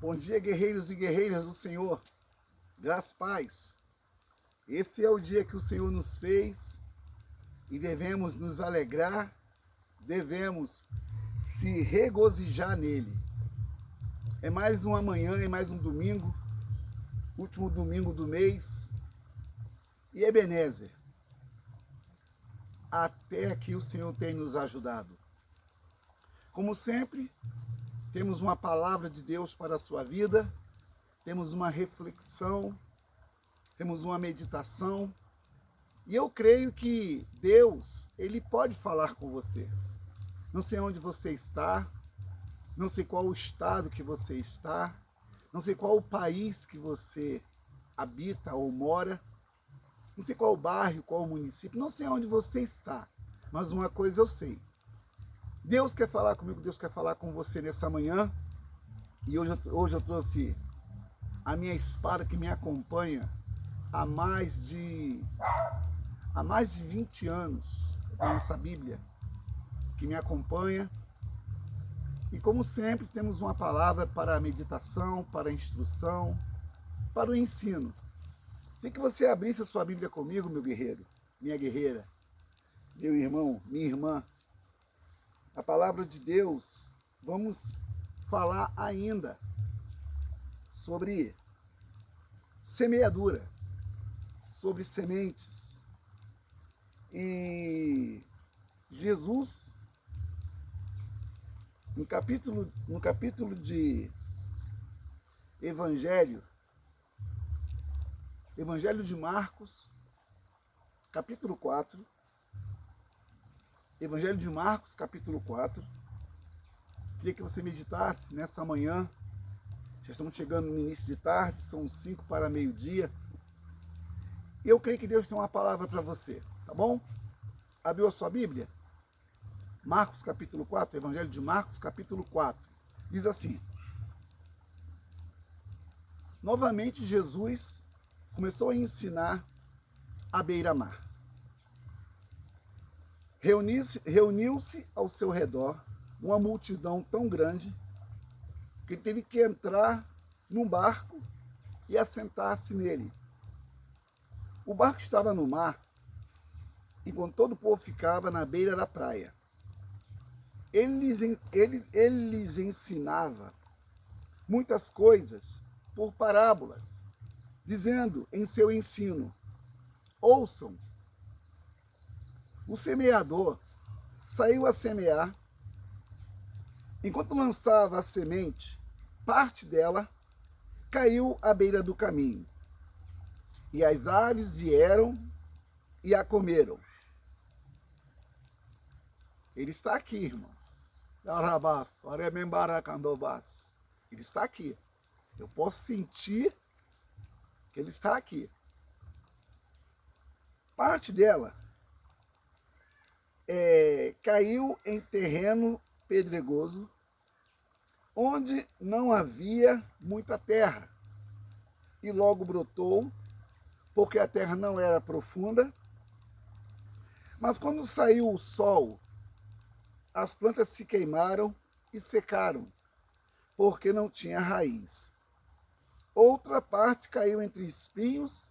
Bom dia, guerreiros e guerreiras do Senhor. Graça e paz. Esse é o dia que o Senhor nos fez e devemos nos alegrar, devemos se regozijar nele. É mais uma manhã, é mais um domingo, último domingo do mês. E Ebenezer, até aqui o Senhor tem nos ajudado. Como sempre, temos uma palavra de Deus para a sua vida, temos uma reflexão, temos uma meditação, e eu creio que Deus, Ele pode falar com você. Não sei onde você está, não sei qual o estado que você está, não sei qual o país que você habita ou mora, não sei qual o bairro, qual o município, não sei onde você está, mas uma coisa eu sei. Deus quer falar comigo, Deus quer falar com você nessa manhã, e hoje eu trouxe a minha espada que me acompanha há mais de 20 anos. Eu tenho essa Bíblia que me acompanha, e como sempre temos uma palavra para a meditação, para a instrução, para o ensino. Queria que você abrisse a sua Bíblia comigo, meu guerreiro, minha guerreira, meu irmão, minha irmã. A palavra de Deus, vamos falar ainda sobre semeadura, sobre sementes. E Jesus, no capítulo de Evangelho de Marcos, capítulo 4, Evangelho de Marcos, capítulo 4. Queria que você meditasse nessa manhã. Já estamos chegando no início de tarde, são 5 para meio-dia. E eu creio que Deus tem uma palavra para você, tá bom? Abriu a sua Bíblia? Marcos, capítulo 4, Evangelho de Marcos, capítulo 4. Diz assim: novamente Jesus começou a ensinar à beira-mar. Reuniu-se ao seu redor uma multidão tão grande que ele teve que entrar num barco e assentar-se nele. O barco estava no mar, enquanto todo o povo ficava na beira da praia. Ele lhes ensinava muitas coisas por parábolas, dizendo em seu ensino: ouçam. O semeador saiu a semear. Enquanto lançava a semente, parte dela caiu à beira do caminho. E as aves vieram e a comeram. Ele está aqui, irmãos. Ele está aqui. Eu posso sentir que ele está aqui. Parte dela caiu em terreno pedregoso, onde não havia muita terra, e logo brotou, porque a terra não era profunda. Mas quando saiu o sol, as plantas se queimaram e secaram, porque não tinha raiz. Outra parte caiu entre espinhos,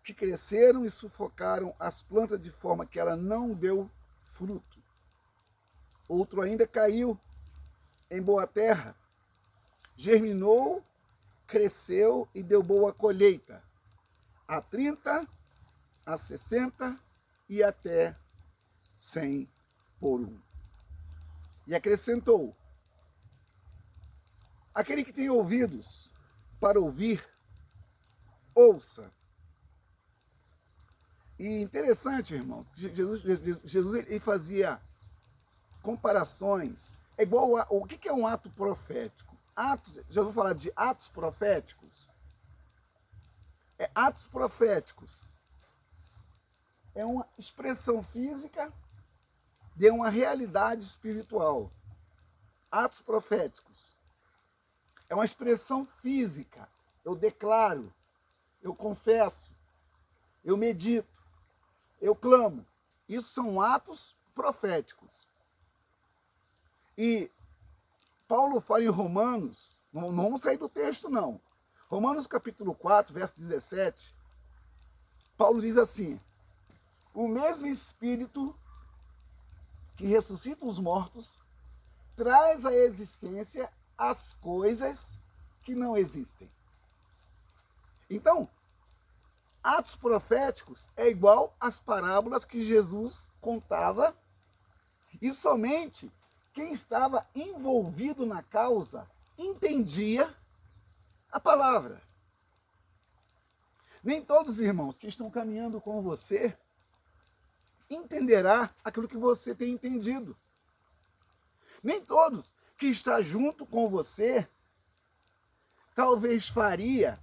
que cresceram e sufocaram as plantas de forma que ela não deu fruto. Outro ainda caiu em boa terra, germinou, cresceu e deu boa colheita, a 30, a 60 e até 100 por um. E acrescentou: aquele que tem ouvidos para ouvir, ouça. E interessante, irmãos, Jesus ele fazia comparações. É igual o que é um ato profético? Já vou falar de atos proféticos? Atos proféticos é uma expressão física de uma realidade espiritual. Atos proféticos é uma expressão física. Eu declaro, eu confesso, eu medito, eu clamo. Isso são atos proféticos. E Paulo fala em Romanos, Não vamos sair do texto, não. Romanos capítulo 4, verso 17, Paulo diz assim: o mesmo Espírito que ressuscita os mortos traz à existência as coisas que não existem. Então, atos proféticos é igual às parábolas que Jesus contava, e somente quem estava envolvido na causa entendia a palavra. Nem todos os irmãos que estão caminhando com você entenderá aquilo que você tem entendido. Nem todos que estão junto com você talvez faria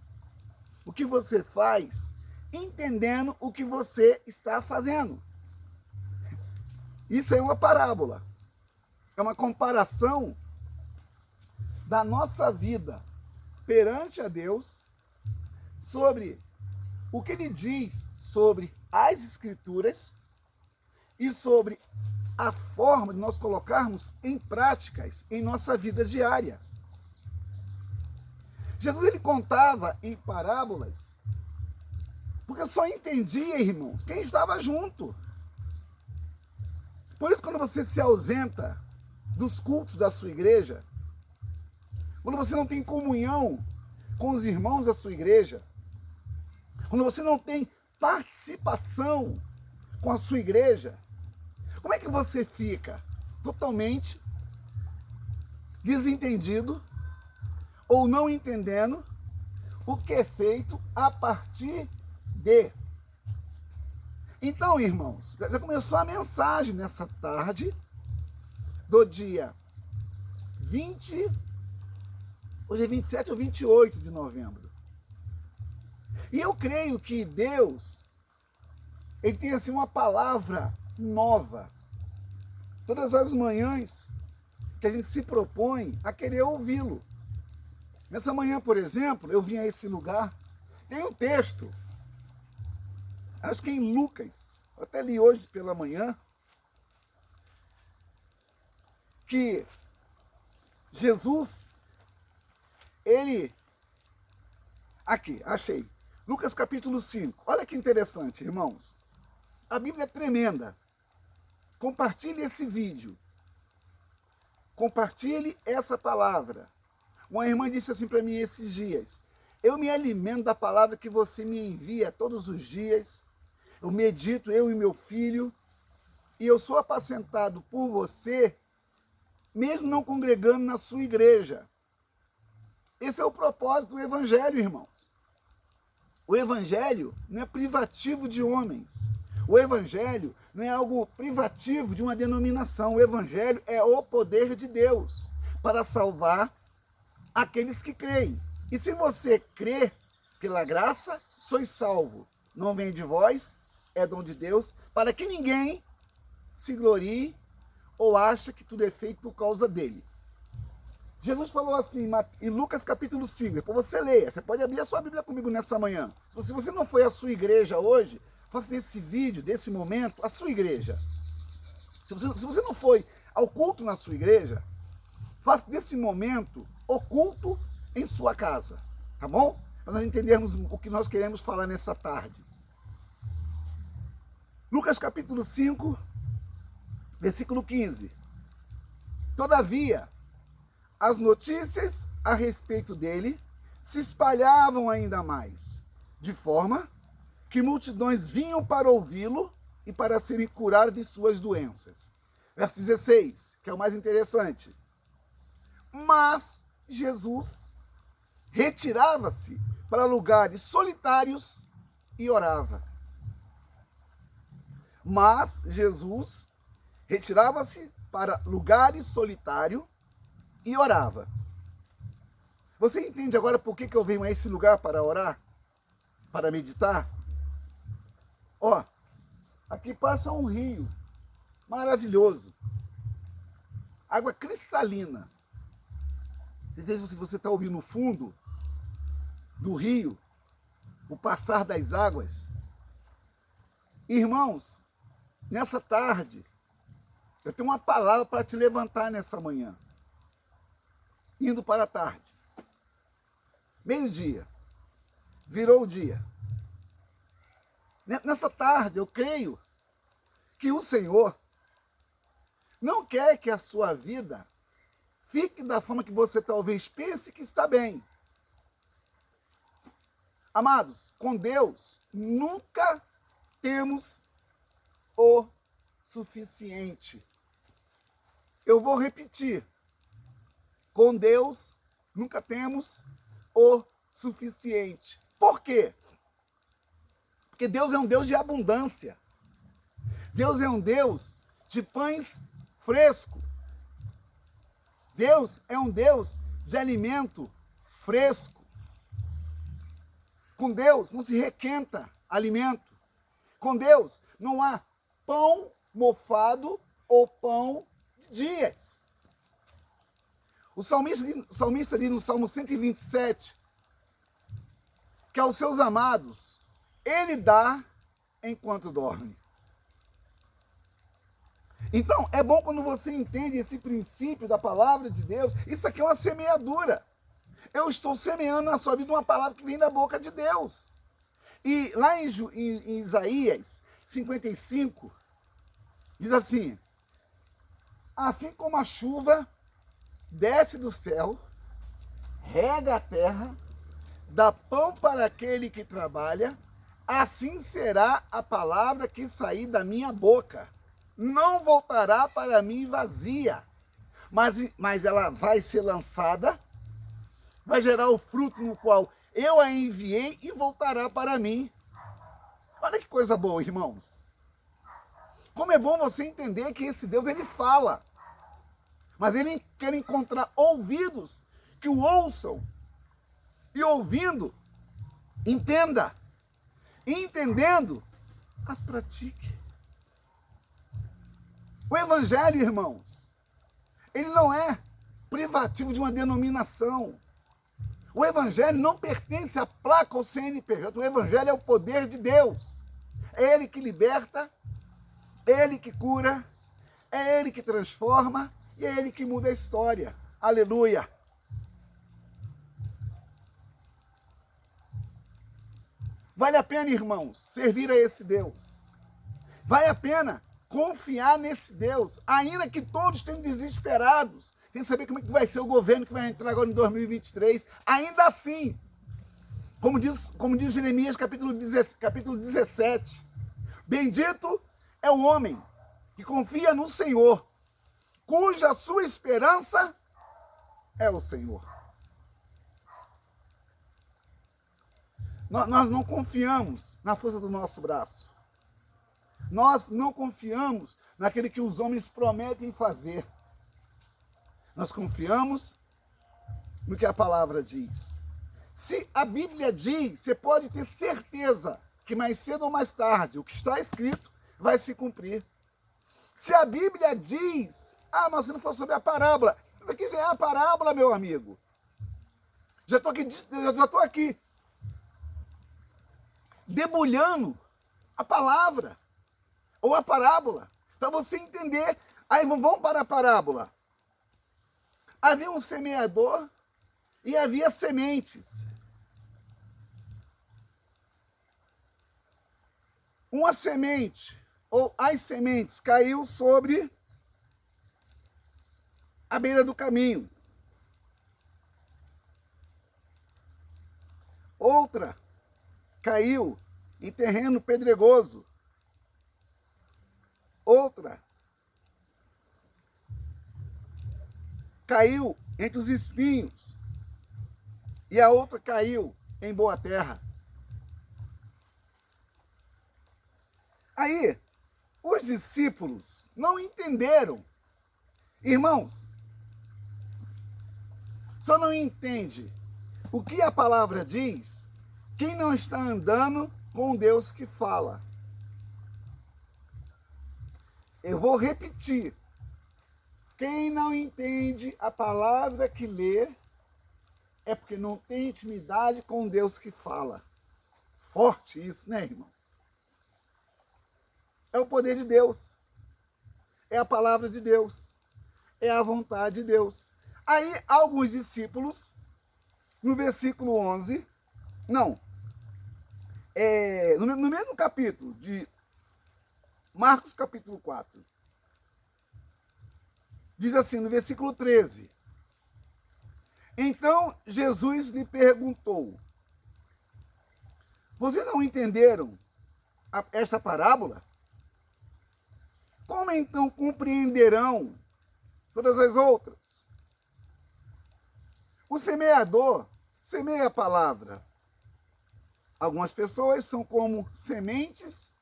o que você faz entendendo o que você está fazendo. Isso é uma parábola. É uma comparação da nossa vida perante a Deus sobre o que ele diz sobre as Escrituras e sobre a forma de nós colocarmos em práticas em nossa vida diária. Jesus, ele contava em parábolas porque só entendia, irmãos, quem estava junto. Por isso, quando você se ausenta dos cultos da sua igreja, quando você não tem comunhão com os irmãos da sua igreja, quando você não tem participação com a sua igreja, como é que você fica? Totalmente desentendido ou não entendendo o que é feito a partir de. Então, irmãos, já começou a mensagem nessa tarde do dia 20, hoje é 27 ou 28 de novembro. E eu creio que Deus, ele tem assim uma palavra nova. Todas as manhãs que a gente se propõe a querer ouvi-lo. Nessa manhã, por exemplo, eu vim a esse lugar, tem um texto, acho que é em Lucas, eu até li hoje pela manhã, que Jesus, ele, aqui, achei, Lucas capítulo 5, olha que interessante, irmãos, a Bíblia é tremenda, compartilhe esse vídeo, compartilhe essa palavra. Uma irmã disse assim para mim esses dias: eu me alimento da palavra que você me envia todos os dias, eu medito, eu e meu filho, e eu sou apacentado por você, mesmo não congregando na sua igreja. Esse é o propósito do Evangelho, irmãos. O Evangelho não é privativo de homens. O Evangelho não é algo privativo de uma denominação. O Evangelho é o poder de Deus para salvar aqueles que creem. E se você crê pela graça, sois salvo. Não vem de vós, é dom de Deus, para que ninguém se glorie ou ache que tudo é feito por causa dele. Jesus falou assim em Lucas capítulo 5, depois você leia, você pode abrir a sua Bíblia comigo nessa manhã. Se você não foi à sua igreja hoje, faça desse vídeo, desse momento, a sua igreja. Se você não foi ao culto na sua igreja, faça desse momento o culto em sua casa, tá bom? Para nós entendermos o que nós queremos falar nessa tarde. Lucas capítulo 5, versículo 15. Todavia, as notícias a respeito dele se espalhavam ainda mais, de forma que multidões vinham para ouvi-lo e para serem curados de suas doenças. Verso 16, que é o mais interessante. Mas Jesus retirava-se para lugares solitários e orava. Mas Jesus retirava-se para lugares solitários e orava. Você entende agora por que eu venho a esse lugar para orar? Para meditar? Ó, aqui passa um rio maravilhoso. Água cristalina. Não sei se você está ouvindo no fundo do rio, o passar das águas. Irmãos, nessa tarde, eu tenho uma palavra para te levantar nessa manhã. Indo para a tarde. meio-dia, virou o dia. Nessa tarde, eu creio que o Senhor não quer que a sua vida fique da forma que você talvez pense que está bem. Amados, com Deus, nunca temos o suficiente. Eu vou repetir. Com Deus, nunca temos o suficiente. Por quê? Porque Deus é um Deus de abundância. Deus é um Deus de pães fresco. Deus é um Deus de alimento fresco. Com Deus não se requenta alimento. Com Deus não há pão mofado ou pão de dias. O salmista diz no Salmo 127 que aos seus amados ele dá enquanto dorme. Então, é bom quando você entende esse princípio da palavra de Deus. Isso aqui é uma semeadura. Eu estou semeando na sua vida uma palavra que vem da boca de Deus. E lá em Isaías 55, diz assim: assim como a chuva desce do céu, rega a terra, dá pão para aquele que trabalha, assim será a palavra que sair da minha boca. Não voltará para mim vazia, mas ela vai ser lançada, vai gerar o fruto no qual eu a enviei e voltará para mim. Olha que coisa boa, irmãos. Como é bom você entender que esse Deus, ele fala, mas ele quer encontrar ouvidos que o ouçam, e ouvindo, entenda, e entendendo, as pratique. O evangelho, irmãos, ele não é privativo de uma denominação. O evangelho não pertence à placa ou CNPJ. O evangelho é o poder de Deus. É ele que liberta, é ele que cura, é ele que transforma e é ele que muda a história. Aleluia! Vale a pena, irmãos, servir a esse Deus. Vale a pena confiar nesse Deus, ainda que todos estejam desesperados, sem saber como é que vai ser o governo que vai entrar agora em 2023. Ainda assim, como diz Jeremias capítulo 17, bendito é o homem que confia no Senhor, cuja sua esperança é o Senhor. Nós não confiamos na força do nosso braço. Nós não confiamos naquele que os homens prometem fazer. Nós confiamos no que a palavra diz. Se a Bíblia diz, você pode ter certeza que mais cedo ou mais tarde o que está escrito vai se cumprir. Se a Bíblia diz, mas se não for sobre a parábola, isso aqui já é a parábola, meu amigo. Já estou aqui debulhando a palavra ou a parábola para você entender. Aí vamos para a parábola. Havia um semeador e havia sementes. Uma semente, ou as sementes, caiu sobre a beira do caminho. Outra caiu em terreno pedregoso. Outra caiu entre os espinhos. E a outra caiu em boa terra. Aí, os discípulos não entenderam. Irmãos, só não entende o que a palavra diz quem não está andando com Deus que fala. Eu vou repetir. Quem não entende a palavra que lê é porque não tem intimidade com Deus que fala. Forte isso, né, irmãos? É o poder de Deus. É a palavra de Deus. É a vontade de Deus. Aí, alguns discípulos no versículo 11, não, no mesmo capítulo de Marcos capítulo 4, diz assim, no versículo 13, então Jesus lhe perguntou, vocês não entenderam esta parábola? Como então compreenderão todas as outras? O semeador semeia a palavra. Algumas pessoas são como sementes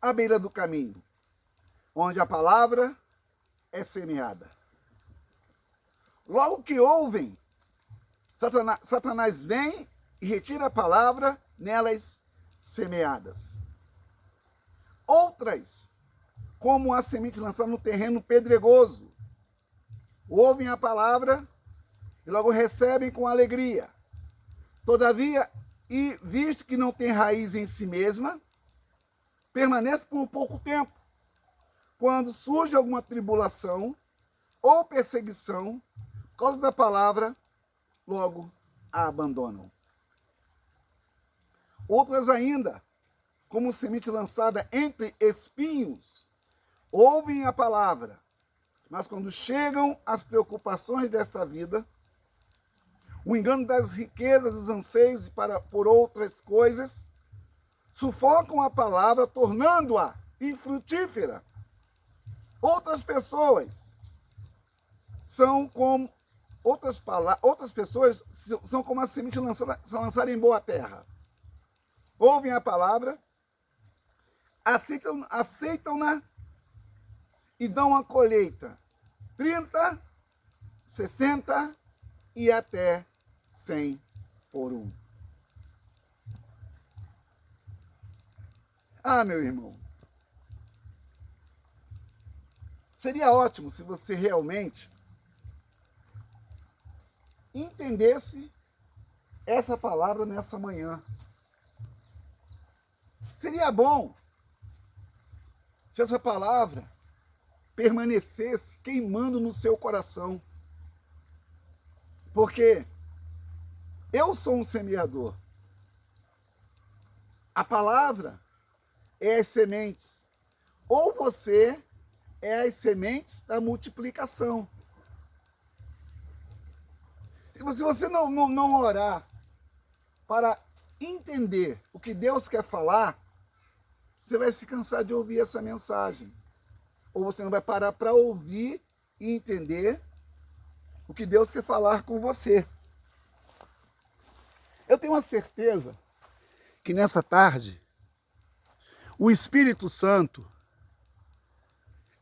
à beira do caminho, onde a palavra é semeada. Logo que ouvem, Satanás vem e retira a palavra nelas semeadas. Outras, como a semente lançada no terreno pedregoso, ouvem a palavra e logo recebem com alegria. Todavia, e visto que não tem raiz em si mesma, permanece por um pouco tempo. Quando surge alguma tribulação ou perseguição, por causa da palavra, logo a abandonam. Outras ainda, como semente lançada entre espinhos, ouvem a palavra, mas quando chegam as preocupações desta vida, o engano das riquezas, dos anseios por outras coisas, sufocam a palavra, tornando-a infrutífera. Outras pessoas são como outras pessoas são como a semente lançada em boa terra. Ouvem a palavra, aceitam-na e dão a colheita 30, 60 e até 100 por um. Ah, meu irmão, seria ótimo se você realmente entendesse essa palavra nessa manhã. Seria bom se essa palavra permanecesse queimando no seu coração. Porque eu sou um semeador. A palavra é as sementes. Ou você é as sementes da multiplicação. Se você não orar para entender o que Deus quer falar, você vai se cansar de ouvir essa mensagem. Ou você não vai parar para ouvir e entender o que Deus quer falar com você. Eu tenho uma certeza que nessa tarde, o Espírito Santo,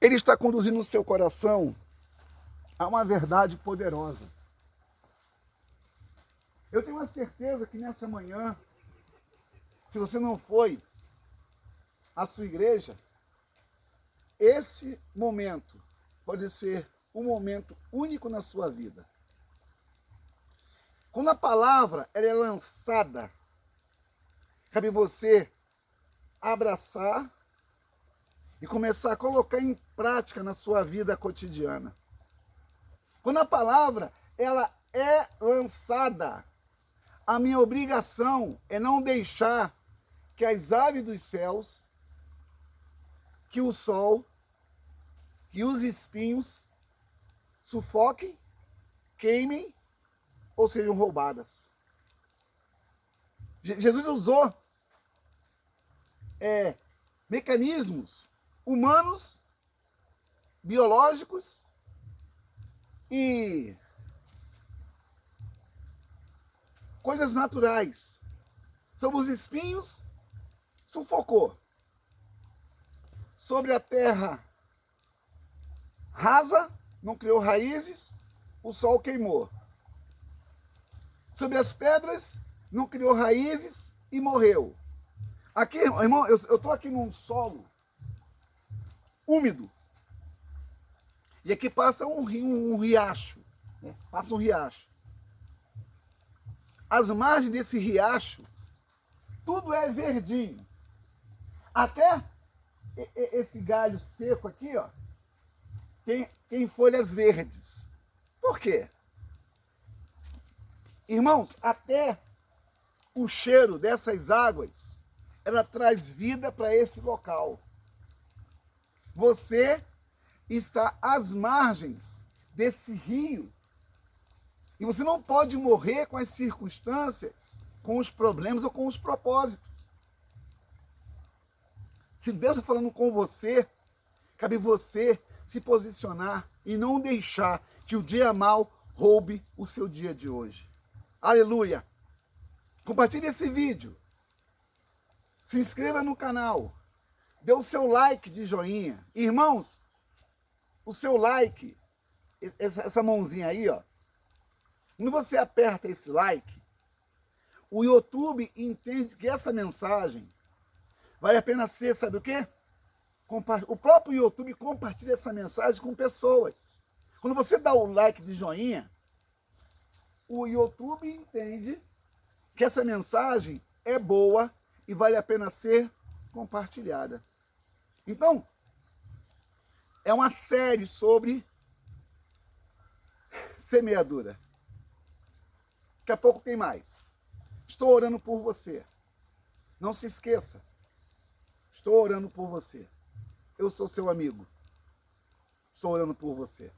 ele está conduzindo o seu coração a uma verdade poderosa. Eu tenho uma certeza que nessa manhã, se você não foi à sua igreja, esse momento pode ser um momento único na sua vida. Quando a palavra ela é lançada, cabe você abraçar e começar a colocar em prática na sua vida cotidiana. Quando a palavra ela é lançada, a minha obrigação é não deixar que as aves dos céus, que o sol, que os espinhos sufoquem, queimem ou sejam roubadas. Jesus usou mecanismos humanos, biológicos e coisas naturais. Sobre os espinhos, sufocou. Sobre a terra rasa, não criou raízes, o sol queimou. Sobre as pedras, não criou raízes e morreu. Aqui, irmão, eu estou aqui num solo úmido. E aqui passa um riacho. Né? Passa um riacho. As margens desse riacho, tudo é verdinho. Até esse galho seco aqui, ó, tem folhas verdes. Por quê? Irmãos, até o cheiro dessas águas, ela traz vida para esse local. Você está às margens desse rio. E você não pode morrer com as circunstâncias, com os problemas ou com os propósitos. Se Deus está falando com você, cabe você se posicionar e não deixar que o dia mal roube o seu dia de hoje. Aleluia! Compartilhe esse vídeo. Se inscreva no canal. Dê o seu like de joinha. Irmãos, o seu like, essa mãozinha aí, ó. Quando você aperta esse like, o YouTube entende que essa mensagem vale a pena ser, sabe o quê? O próprio YouTube compartilha essa mensagem com pessoas. Quando você dá o like de joinha, o YouTube entende que essa mensagem é boa e vale a pena ser compartilhada. Então, é uma série sobre semeadura. Daqui a pouco tem mais. Estou orando por você. Não se esqueça. Estou orando por você. Eu sou seu amigo. Estou orando por você.